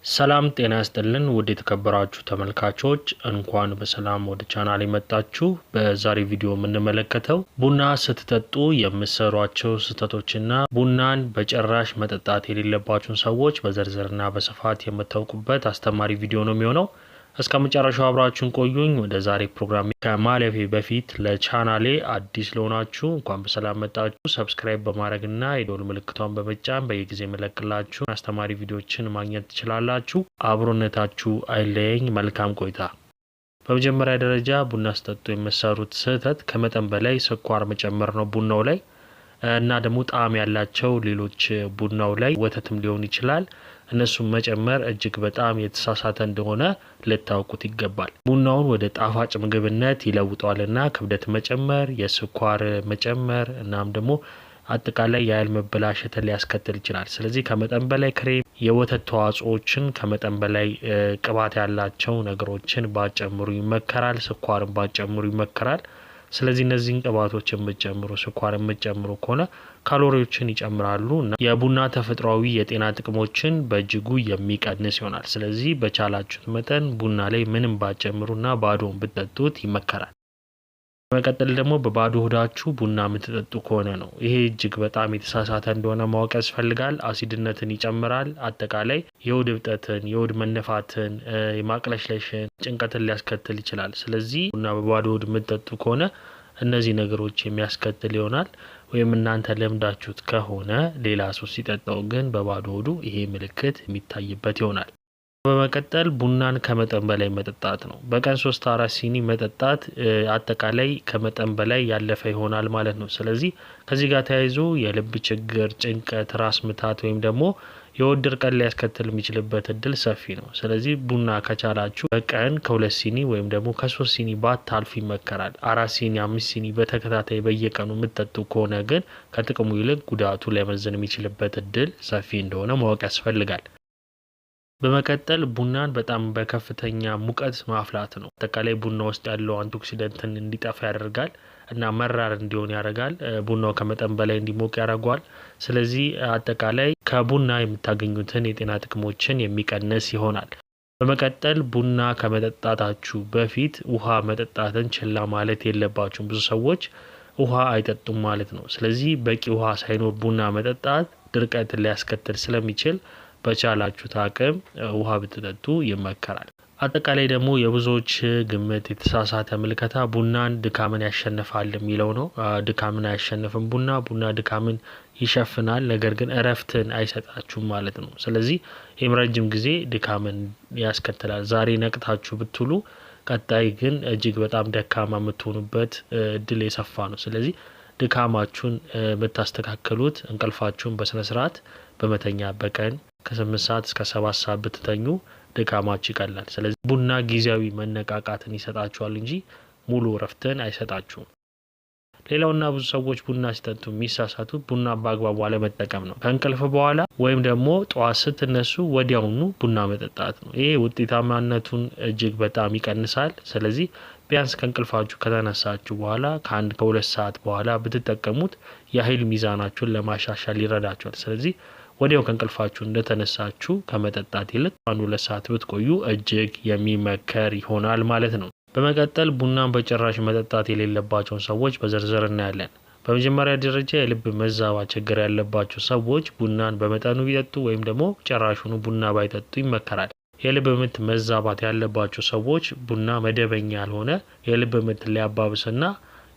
ሰላም ጤና ይስጥልን ውድ የተከበራችሁ ተመልካቾች እንኳን በሰላም ወደ ቻናሌ መጣችሁ። በዛሬ ቪዲዮ የምንመለከተው ቡና ስትጠጡ የምትሰሯቸው ስህተቶችና ቡናን በጭራሽ መጠጣት የሌለባችሁን ሰዎች በዝርዝርና በስፋት የምታውቁበት አስተማሪ ቪዲዮ ነው የሚሆነው። እስከ መጨረሻው አብራችሁን ቆዩኝ። ወደ ዛሬ ፕሮግራም ከማለፌ በፊት ለቻናሌ አዲስ ለሆናችሁ እንኳን በሰላም መጣችሁ። ሰብስክራይብ በማድረግና የደወል ምልክቷን በመጫን በየጊዜው የምለቅላችሁ አስተማሪ ቪዲዮዎችን ማግኘት ትችላላችሁ። አብሮነታችሁ አይለየኝ። መልካም ቆይታ። በመጀመሪያ ደረጃ ቡና ስትጠጡ የምትሰሩት ስህተት ከመጠን በላይ ስኳር መጨመር ነው ቡናው ላይ እና ደግሞ ጣዕም ያላቸው ሌሎች ቡናው ላይ ወተትም ሊሆን ይችላል እነሱም መጨመር እጅግ በጣም የተሳሳተ እንደሆነ ልታውቁት ይገባል። ቡናውን ወደ ጣፋጭ ምግብነት ይለውጣልና ክብደት መጨመር፣ የስኳር መጨመር እናም ደግሞ አጠቃላይ የኃይል መበላሸትን ሊያስከትል ይችላል። ስለዚህ ከመጠን በላይ ክሬም፣ የወተት ተዋጽኦችን ከመጠን በላይ ቅባት ያላቸው ነገሮችን ባጨምሩ ይመከራል። ስኳርን ባጨምሩ ይመከራል። ስለዚህ እነዚህን ቅባቶች የምትጨምሩ ስኳር የምትጨምሩ ከሆነ ካሎሪዎችን ይጨምራሉ እና የቡና ተፈጥሯዊ የጤና ጥቅሞችን በእጅጉ የሚቀንስ ይሆናል። ስለዚህ በቻላችሁት መጠን ቡና ላይ ምንም ባጨምሩና ባዶውን ብትጠጡት ይመከራል። በመቀጠል ደግሞ በባዶ ሆዳችሁ ቡና የምትጠጡ ከሆነ ነው ይሄ እጅግ በጣም የተሳሳተ እንደሆነ ማወቅ ያስፈልጋል። አሲድነትን ይጨምራል። አጠቃላይ የሆድ እብጠትን፣ የሆድ መነፋትን፣ የማቅለሽለሽን፣ ጭንቀትን ሊያስከትል ይችላል። ስለዚህ ቡና በባዶ ሆድ የምትጠጡ ከሆነ እነዚህ ነገሮች የሚያስከትል ይሆናል። ወይም እናንተ ለምዳችሁት ከሆነ ሌላ ሰው ሲጠጣው ግን በባዶ ሆዱ ይሄ ምልክት የሚታይበት ይሆናል። በመቀጠል ቡናን ከመጠን በላይ መጠጣት ነው። በቀን 3-4 ሲኒ መጠጣት አጠቃላይ ከመጠን በላይ ያለፈ ይሆናል ማለት ነው። ስለዚህ ከዚህ ጋር ተያይዞ የልብ ችግር፣ ጭንቀት፣ ራስ ምታት ወይም ደግሞ የሆድ ድርቀት ሊያስከትል የሚችልበት እድል ሰፊ ነው። ስለዚህ ቡና ከቻላችሁ በቀን ከ2 ሲኒ ወይም ደግሞ ከ3 ሲኒ ባታልፉ ይመከራል። 4 ሲኒ 5 ሲኒ በተከታታይ በየቀኑ የምትጠጡ ከሆነ ግን ከጥቅሙ ይልቅ ጉዳቱ ሊያመዝን የሚችልበት እድል ሰፊ እንደሆነ ማወቅ ያስፈልጋል። በመቀጠል ቡናን በጣም በከፍተኛ ሙቀት ማፍላት ነው። አጠቃላይ ቡና ውስጥ ያለው አንቲኦክሲደንትን እንዲጠፋ ያደርጋል እና መራር እንዲሆን ያደርጋል። ቡናው ከመጠን በላይ እንዲሞቅ ያደርገዋል። ስለዚህ አጠቃላይ ከቡና የምታገኙትን የጤና ጥቅሞችን የሚቀንስ ይሆናል። በመቀጠል ቡና ከመጠጣታችሁ በፊት ውሃ መጠጣትን ችላ ማለት የለባችሁም። ብዙ ሰዎች ውሃ አይጠጡም ማለት ነው። ስለዚህ በቂ ውሃ ሳይኖር ቡና መጠጣት ድርቀትን ሊያስከትል ስለሚችል በቻላችሁት አቅም ውሃ ብትጠጡ ይመከራል። አጠቃላይ ደግሞ የብዙዎች ግምት የተሳሳተ ምልከታ ቡናን ድካምን ያሸንፋል የሚለው ነው። ድካምን አያሸንፍም ቡና ድካምን ይሸፍናል፣ ነገር ግን እረፍትን አይሰጣችሁም ማለት ነው። ስለዚህ ይህም ረጅም ጊዜ ድካምን ያስከትላል። ዛሬ ነቅታችሁ ብትሉ ቀጣይ ግን እጅግ በጣም ደካማ የምትሆኑበት እድል የሰፋ ነው። ስለዚህ ድካማችሁን ብታስተካከሉት እንቅልፋችሁን በስነስርዓት በመተኛ በቀን ከ8 ሰዓት እስከ 7 ሰዓት ብትተኙ ድካማችሁ ይቀላል። ስለዚህ ቡና ጊዜያዊ መነቃቃትን ይሰጣችኋል እንጂ ሙሉ እረፍትን አይሰጣችሁም። ሌላውና ብዙ ሰዎች ቡና ሲጠጡ የሚሳሳቱት ቡና በአግባቡ አለመጠቀም ነው። ከእንቅልፍ በኋላ ወይም ደግሞ ጠዋት ስትነሱ ወዲያውኑ ቡና መጠጣት ነው። ይሄ ውጤታማነቱን እጅግ በጣም ይቀንሳል። ስለዚህ ቢያንስ ከእንቅልፋችሁ ከተነሳችሁ በኋላ ከ1-2 ሰዓት በኋላ ብትጠቀሙት የኃይል ሚዛናችሁን ለማሻሻል ይረዳችኋል። ስለዚህ ወዲያው ከእንቅልፋችሁ እንደተነሳችሁ ከመጠጣት ይልቅ 1-2 ሰዓት ብትቆዩ እጅግ የሚመከር ይሆናል ማለት ነው። በመቀጠል ቡናን በጭራሽ መጠጣት የሌለባቸውን ሰዎች በዝርዝር እናያለን። በመጀመሪያ ደረጃ የልብ መዛባት ችግር ያለባቸው ሰዎች ቡናን በመጠኑ ቢጠጡ ወይም ደግሞ ጭራሹኑ ቡና ባይጠጡ ይመከራል። የልብ ምት መዛባት ያለባቸው ሰዎች ቡና መደበኛ ያልሆነ የልብ ምት ሊያባብስና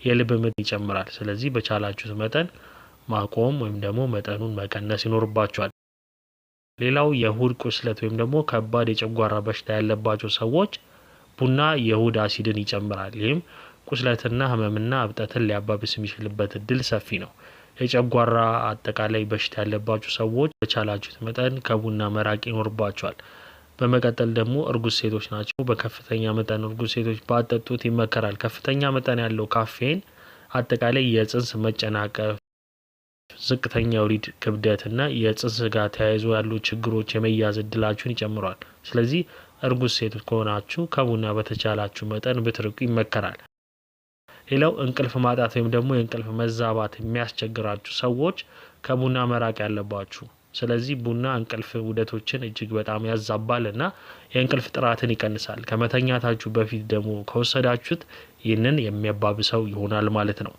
የልብ ምት ይጨምራል። ስለዚህ በቻላችሁት መጠን ማቆም ወይም ደግሞ መጠኑን መቀነስ ይኖርባቸዋል። ሌላው የሆድ ቁስለት ወይም ደግሞ ከባድ የጨጓራ በሽታ ያለባቸው ሰዎች ቡና የሆድ አሲድን ይጨምራል። ይህም ቁስለትና ህመምና እብጠትን ሊያባብስ የሚችልበት እድል ሰፊ ነው። የጨጓራ አጠቃላይ በሽታ ያለባቸው ሰዎች በቻላችሁት መጠን ከቡና መራቅ ይኖርባቸዋል። በመቀጠል ደግሞ እርጉዝ ሴቶች ናቸው። በከፍተኛ መጠን እርጉዝ ሴቶች ባጠጡት ይመከራል። ከፍተኛ መጠን ያለው ካፌን አጠቃላይ የጽንስ መጨናቀፍ፣ ዝቅተኛ የወሊድ ክብደት እና የጽንስ ጋር ተያይዞ ያሉ ችግሮች የመያዝ እድላችሁን ይጨምራል። ስለዚህ እርጉዝ ሴቶች ከሆናችሁ ከቡና በተቻላችሁ መጠን ብትርቁ ይመከራል። ሌላው እንቅልፍ ማጣት ወይም ደግሞ የእንቅልፍ መዛባት የሚያስቸግራችሁ ሰዎች ከቡና መራቅ ያለባችሁ። ስለዚህ ቡና እንቅልፍ ውደቶችን እጅግ በጣም ያዛባልና የእንቅልፍ ጥራትን ይቀንሳል። ከመተኛታችሁ በፊት ደግሞ ከወሰዳችሁት ይህንን የሚያባብሰው ይሆናል ማለት ነው።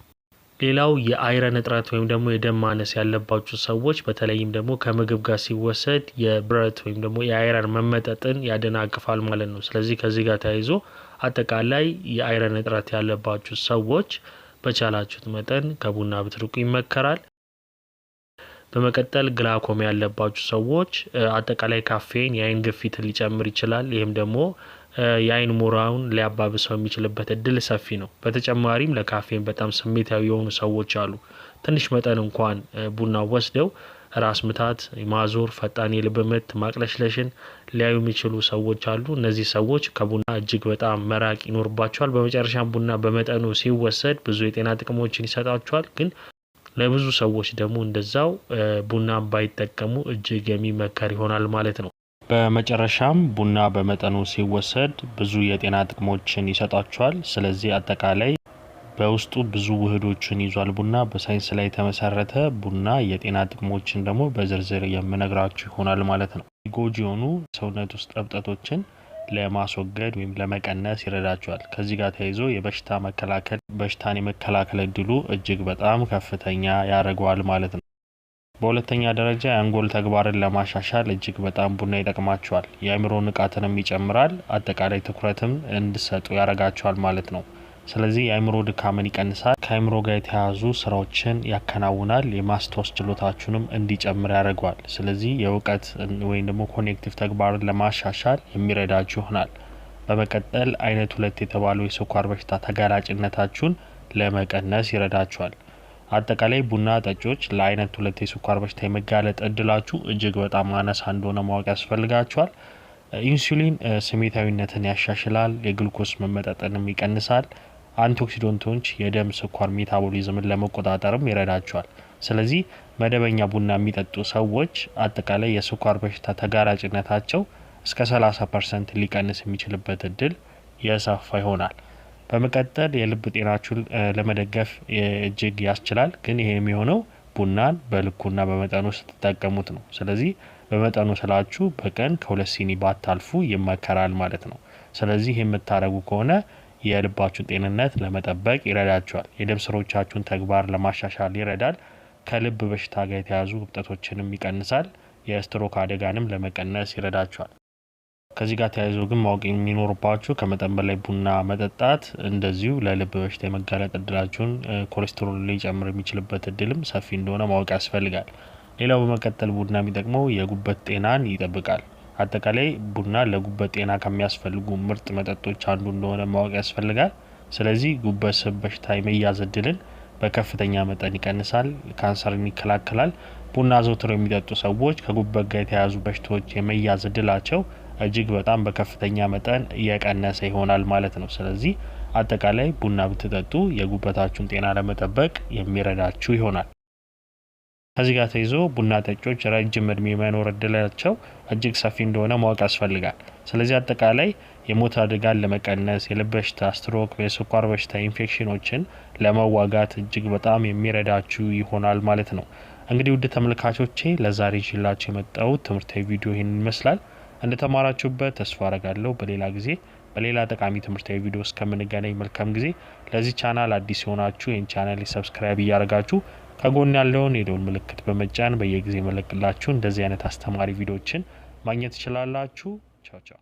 ሌላው የአይረን እጥረት ወይም ደግሞ የደም ማነስ ያለባችሁ ሰዎች በተለይም ደግሞ ከምግብ ጋር ሲወሰድ የብረት ወይም ደግሞ የአይረን መመጠጥን ያደናቅፋል ማለት ነው። ስለዚህ ከዚህ ጋር ተያይዞ አጠቃላይ የአይረን እጥረት ያለባችሁ ሰዎች በቻላችሁት መጠን ከቡና ብትርቁ ይመከራል። በመቀጠል ግላኮማ ያለባችሁ ሰዎች አጠቃላይ ካፌን የአይን ግፊትን ሊጨምር ይችላል። ይህም ደግሞ የአይን ሞራውን ሊያባብሰው የሚችልበት እድል ሰፊ ነው። በተጨማሪም ለካፌን በጣም ስሜታዊ የሆኑ ሰዎች አሉ። ትንሽ መጠን እንኳን ቡና ወስደው ራስ ምታት፣ ማዞር፣ ፈጣን የልብ ምት፣ ማቅለሽለሽን ሊያዩ የሚችሉ ሰዎች አሉ። እነዚህ ሰዎች ከቡና እጅግ በጣም መራቅ ይኖርባቸዋል። በመጨረሻም ቡና በመጠኑ ሲወሰድ ብዙ የጤና ጥቅሞችን ይሰጣቸዋል። ግን ለብዙ ሰዎች ደግሞ እንደዛው ቡና ባይጠቀሙ እጅግ የሚመከር ይሆናል ማለት ነው። በመጨረሻም ቡና በመጠኑ ሲወሰድ ብዙ የጤና ጥቅሞችን ይሰጣቸዋል። ስለዚህ አጠቃላይ በውስጡ ብዙ ውህዶችን ይዟል። ቡና በሳይንስ ላይ የተመሰረተ ቡና የጤና ጥቅሞችን ደግሞ በዝርዝር የምነግራችሁ ይሆናል ማለት ነው። ጎጂ የሆኑ ሰውነት ውስጥ እብጠቶችን ለማስወገድ ወይም ለመቀነስ ይረዳቸዋል። ከዚህ ጋር ተያይዞ በሽታን የመከላከል እድሉ እጅግ በጣም ከፍተኛ ያደርገዋል ማለት ነው። በሁለተኛ ደረጃ የአንጎል ተግባርን ለማሻሻል እጅግ በጣም ቡና ይጠቅማቸዋል። የአእምሮ ንቃትንም ይጨምራል። አጠቃላይ ትኩረትም እንዲሰጡ ያደርጋቸዋል ማለት ነው። ስለዚህ የአእምሮ ድካምን ይቀንሳል። ከአእምሮ ጋር የተያያዙ ስራዎችን ያከናውናል። የማስታወስ ችሎታችሁንም እንዲጨምር ያደርገዋል። ስለዚህ የእውቀት ወይም ደግሞ ኮኔክቲቭ ተግባርን ለማሻሻል የሚረዳችሁ ይሆናል። በመቀጠል አይነት 2 የተባለው የስኳር በሽታ ተጋላጭነታችሁን ለመቀነስ ይረዳችኋል። አጠቃላይ ቡና ጠጪዎች ለአይነት 2 የስኳር በሽታ የመጋለጥ እድላችሁ እጅግ በጣም አነሳ እንደሆነ ማወቅ ያስፈልጋችኋል። ኢንሱሊን ስሜታዊነትን ያሻሽላል። የግሉኮስ መመጣጠንም ይቀንሳል። አንቲኦክሲዳንቶች የደም ስኳር ሜታቦሊዝምን ለመቆጣጠርም ይረዳቸዋል። ስለዚህ መደበኛ ቡና የሚጠጡ ሰዎች አጠቃላይ የስኳር በሽታ ተጋላጭነታቸው እስከ 30% ሊቀንስ የሚችልበት እድል የሰፋ ይሆናል። በመቀጠል የልብ ጤናችሁን ለመደገፍ እጅግ ያስችላል። ግን ይሄ የሚሆነው ቡናን በልኩና በመጠኑ ስትጠቀሙት ነው። ስለዚህ በመጠኑ ስላችሁ በቀን ከ2 ሲኒ ባታልፉ ይመከራል ማለት ነው። ስለዚህ የምታደርጉ ከሆነ የልባችሁን ጤንነት ለመጠበቅ ይረዳችኋል። የደም ስሮቻችሁን ተግባር ለማሻሻል ይረዳል። ከልብ በሽታ ጋር የተያዙ እብጠቶችንም ይቀንሳል። የስትሮክ አደጋንም ለመቀነስ ይረዳችኋል። ከዚህ ጋር ተያይዞ ግን ማወቅ የሚኖርባችሁ ከመጠን በላይ ቡና መጠጣት እንደዚሁ ለልብ በሽታ የመጋለጥ እድላችሁን ኮሌስትሮል ሊጨምር የሚችልበት እድልም ሰፊ እንደሆነ ማወቅ ያስፈልጋል። ሌላው በመቀጠል ቡና የሚጠቅመው የጉበት ጤናን ይጠብቃል። አጠቃላይ ቡና ለጉበት ጤና ከሚያስፈልጉ ምርጥ መጠጦች አንዱ እንደሆነ ማወቅ ያስፈልጋል። ስለዚህ ጉበት ስብ በሽታ የመያዝ እድልን በከፍተኛ መጠን ይቀንሳል። ካንሰርን ይከላከላል። ቡና ዘውትረው የሚጠጡ ሰዎች ከጉበት ጋር የተያያዙ በሽታዎች የመያዝ እድላቸው እጅግ በጣም በከፍተኛ መጠን እየቀነሰ ይሆናል ማለት ነው። ስለዚህ አጠቃላይ ቡና ብትጠጡ የጉበታችሁን ጤና ለመጠበቅ የሚረዳችሁ ይሆናል። ከዚህ ጋር ተይዞ ቡና ጠጪዎች ረጅም እድሜ መኖር እድላቸው እጅግ ሰፊ እንደሆነ ማወቅ ያስፈልጋል። ስለዚህ አጠቃላይ የሞት አደጋን ለመቀነስ፣ የልብ በሽታ፣ ስትሮክ፣ የስኳር በሽታ ኢንፌክሽኖችን ለመዋጋት እጅግ በጣም የሚረዳችሁ ይሆናል ማለት ነው። እንግዲህ ውድ ተመልካቾቼ ለዛሬ ይዤላችሁ የመጣሁት ትምህርታዊ ቪዲዮ ይህንን ይመስላል። እንደተማራችሁበት ተስፋ አረጋለሁ። በሌላ ጊዜ በሌላ ጠቃሚ ትምህርታዊ ቪዲዮ እስከምንገናኝ መልካም ጊዜ። ለዚህ ቻናል አዲስ የሆናችሁ ይህን ቻናል ሰብስክራይብ እያደረጋችሁ ከጎን ያለውን የደወል ምልክት በመጫን በየጊዜ መለቅላችሁ እንደዚህ አይነት አስተማሪ ቪዲዮዎችን ማግኘት ትችላላችሁ። ቻው ቻው።